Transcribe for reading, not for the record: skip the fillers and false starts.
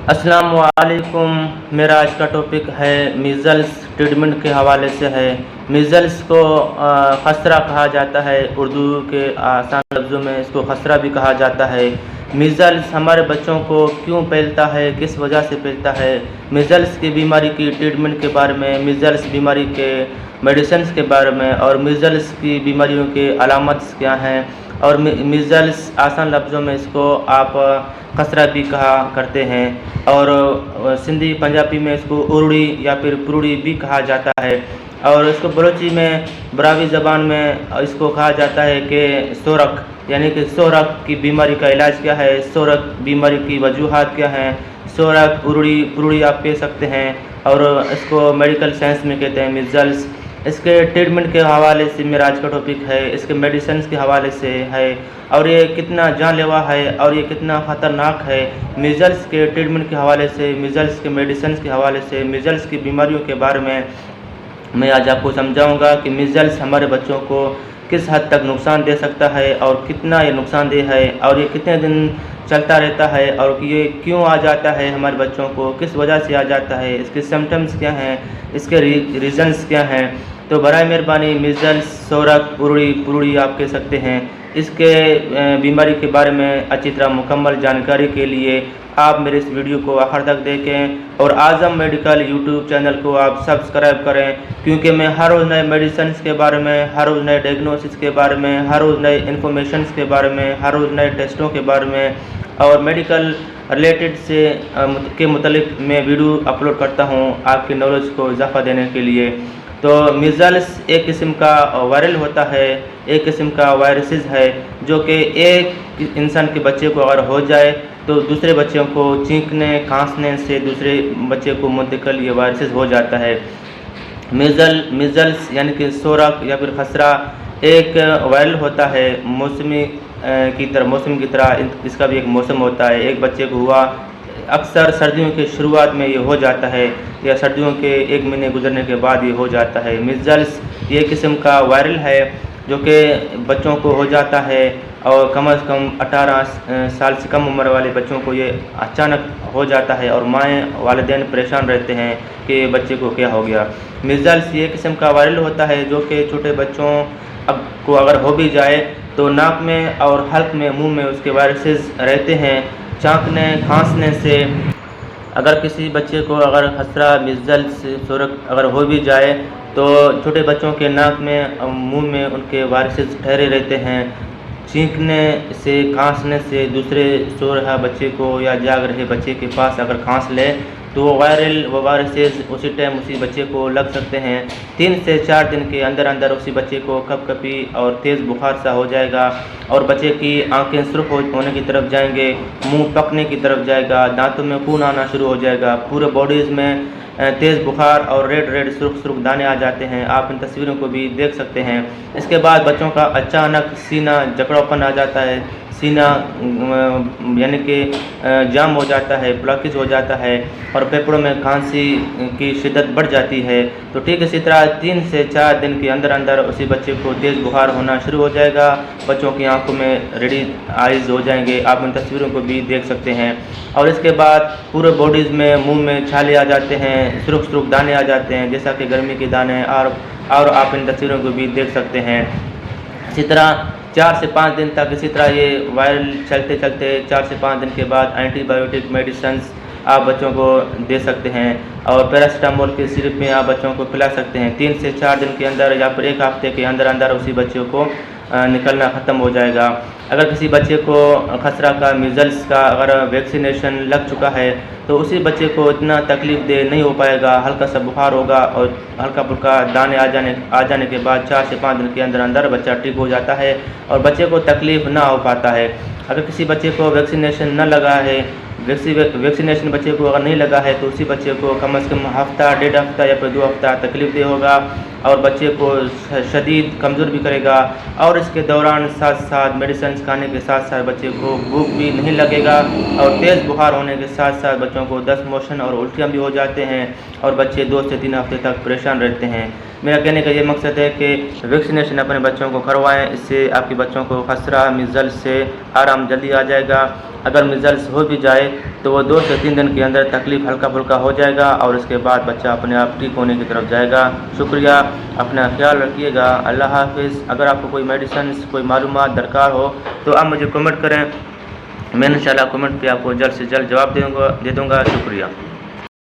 السلام علیکم۔ میرا آج کا ٹاپک ہے میزلس ٹریٹمنٹ کے حوالے سے ہے۔ میزلس کو خسرہ کہا جاتا ہے، اردو کے آسان لفظوں میں اس کو خسرہ بھی کہا جاتا ہے۔ میزلس ہمارے بچوں کو کیوں پھیلتا ہے، کس وجہ سے پھیلتا ہے، میزلس کی بیماری کی ٹریٹمنٹ کے بارے میں، میزلس بیماری کے میڈیسنز کے بارے میں، اور میزلس کی بیماریوں کے علامات کیا ہیں، اور میزلس آسان لفظوں میں اس کو آپ خسرہ بھی کہا کرتے ہیں، اور سندھی پنجابی میں اس کو اروڑی یا پھر پروڑی بھی کہا جاتا ہے، اور اس کو بلوچی میں براوی زبان میں اس کو کہا جاتا ہے کہ سورک، یعنی کہ سورک کی بیماری کا علاج کیا ہے، سورک بیماری کی وجوہات کیا ہیں، سورک اروڑی پروڑی آپ کہہ سکتے ہیں، اور اس کو میڈیکل سائنس میں کہتے ہیں میزلس۔ اس کے ٹریٹمنٹ کے حوالے سے میرا آج کا ٹاپک ہے، اس کے میڈیسنز کے حوالے سے ہے، اور یہ کتنا جان لیوا ہے اور یہ کتنا خطرناک ہے۔ میزلس کے ٹریٹمنٹ کے حوالے سے، میزلس کے میڈیسنز کے حوالے سے، میزلس کی بیماریوں کے بارے میں آج آپ کو سمجھاؤں گا کہ میزلس ہمارے بچوں کو کس حد تک نقصان دے سکتا ہے، اور کتنا یہ نقصان دہ ہے، اور یہ کتنے دن چلتا رہتا ہے، اور یہ کیوں آ جاتا ہے ہمارے بچوں کو، کس وجہ سے آ جاتا ہے، اس کے سمٹمز کیا ہیں، اس کے ریزنز کیا ہیں۔ تو برائے مہربانی میزلس، سورک، اروڑی پروڑی آپ کہہ سکتے ہیں، اس کے بیماری کے بارے میں اچھی طرح مکمل جانکاری کے لیے آپ میرے اس ویڈیو کو آخر تک دیکھیں، اور اعظم میڈیکل یوٹیوب چینل کو آپ سبسکرائب کریں، کیونکہ میں ہر روز نئے میڈیسنز کے بارے میں، ہر روز نئے ڈائگنوسس کے بارے میں، ہر روز نئے انفارمیشنز کے بارے میں، ہر روز نئے ٹیسٹوں کے بارے میں اور میڈیکل ریلیٹڈ سے کے متعلق میں ویڈیو اپلوڈ کرتا ہوں آپ کی نالج کو اضافہ دینے کے لیے۔ تو میزلس ایک قسم کا وائرل ہوتا ہے، ایک قسم کا وائرسز ہے، جو کہ ایک انسان کے بچے کو اگر ہو جائے تو دوسرے بچوں کو چینکنے کھانسنے سے دوسرے بچے کو منتقل یہ وائرسز ہو جاتا ہے۔ میزلس یعنی کہ سورک یا پھر خسرہ ایک وائرل ہوتا ہے، موسم کی طرح اس کا بھی ایک موسم ہوتا ہے۔ ایک بچے کو ہوا، اکثر سردیوں کے شروعات میں یہ ہو جاتا ہے، یا سردیوں کے 1 مہینے گزرنے کے بعد یہ ہو جاتا ہے۔ میزلس یہ قسم کا وائرل ہے جو کہ بچوں کو ہو جاتا ہے، اور کم از کم 18 سال سے کم عمر والے بچوں کو یہ اچانک ہو جاتا ہے، اور مائیں والدین پریشان رہتے ہیں کہ بچے کو کیا ہو گیا۔ میزلس یہ قسم کا وائرل ہوتا ہے جو کہ چھوٹے بچوں کو اگر ہو بھی جائے تو ناک میں اور حلق میں، منہ میں اس کے وائرسز رہتے ہیں، چانکنے کھانسنے سے۔ اگر کسی بچے کو اگر خسرہ، میزلس، سورک اگر ہو بھی جائے تو چھوٹے بچوں کے ناک میں، منہ میں ان کے وائرسز ٹھہرے رہتے ہیں، چینکنے سے، کھانسنے سے دوسرے سو رہا بچے کو یا جاگ رہے بچے کے پاس اگر کھانس لے تو وہ وائرسز اسی ٹائم اسی بچے کو لگ سکتے ہیں۔ 3 سے 4 دن کے اندر اسی بچے کو کپ کپی اور تیز بخار سا ہو جائے گا، اور بچے کی آنکھیں سرخ ہونے کی طرف جائیں گے، منہ پکنے کی طرف جائے گا، دانتوں میں خون آنا شروع ہو جائے گا، پورے باڈیز میں تیز بخار اور ریڈ سرخ دانے آ جاتے ہیں۔ آپ ان تصویروں کو بھی دیکھ سکتے ہیں۔ اس کے بعد بچوں کا اچانک سینہ جکڑاپن آ جاتا ہے، سینہ یعنی کہ جام ہو جاتا ہے، بلاکیج ہو جاتا ہے، اور پھیپھڑوں میں کھانسی کی شدت بڑھ جاتی ہے۔ تو ٹھیک اسی طرح 3 سے 4 دن کے اندر اسی بچے کو تیز بخار ہونا شروع ہو جائے گا، بچوں کی آنکھوں میں ریڈی آئیز ہو جائیں گے، آپ ان تصویروں کو بھی دیکھ سکتے ہیں۔ اور اس کے بعد پورے باڈیز میں، منہ میں چھالے آ جاتے ہیں، سرخ دانے آ جاتے ہیں، جیسا کہ گرمی کے دانے، اور آپ ان تصویروں کو بھی دیکھ سکتے ہیں۔ اسی طرح 4 سے 5 دن تک اسی طرح یہ وائرل چلتے 4 سے 5 دن کے بعد اینٹی بایوٹک میڈیسنز آپ بچوں کو دے سکتے ہیں، اور پیراسٹامول کے سرپ میں آپ بچوں کو پلا سکتے ہیں۔ 3 سے 4 دن کے اندر یا پھر 1 ہفتے کے اندر اسی بچوں کو نکلنا ختم ہو جائے گا۔ اگر کسی بچے کو خسرہ کا، میزلس کا اگر ویکسینیشن لگ چکا ہے تو اسی بچے کو اتنا تکلیف دہ نہیں ہو پائے گا، ہلکا سا بخار ہوگا اور ہلکا پھلکا دانے آ جانے کے بعد 4 سے 5 دن کے اندر بچہ ٹھیک ہو جاتا ہے، اور بچے کو تکلیف نہ ہو پاتا ہے۔ اگر کسی بچے کو ویکسینیشن نہ لگا ہے، ویکسینیشن بچے کو اگر نہیں لگا ہے تو اسی بچے کو کم از کم ہفتہ، 1.5 ہفتہ یا پھر 2 ہفتہ تکلیف دہ ہوگا، اور بچے کو شدید کمزور بھی کرے گا، اور اس کے دوران ساتھ میڈیسنز کھانے کے ساتھ بچے کو بھوک بھی نہیں لگے گا، اور تیز بخار ہونے کے ساتھ بچوں کو دست موشن اور الٹیاں بھی ہو جاتے ہیں، اور بچے 2 سے 3 ہفتے تک پریشان رہتے ہیں۔ میرا کہنے کا یہ مقصد ہے کہ ویکسینیشن اپنے بچوں کو کروائیں، اس سے آپ کے بچوں کو خسرہ میزلس سے آرام جلدی آ جائے گا۔ اگر میزلس ہو بھی جائے تو وہ 2 سے 3 دن کے اندر تکلیف ہلکا پھلکا ہو جائے گا اور اس کے بعد بچہ اپنے آپ ٹھیک ہونے کی طرف جائے گا۔ شکریہ، اپنا خیال رکھیے گا، اللہ حافظ۔ اگر آپ کو کوئی میڈیسنس، کوئی معلومات درکار ہو تو آپ مجھے کمنٹ کریں، میں انشاءاللہ کمنٹ پہ آپ کو جلد سے جلد جواب دے دوں گا۔ شکریہ۔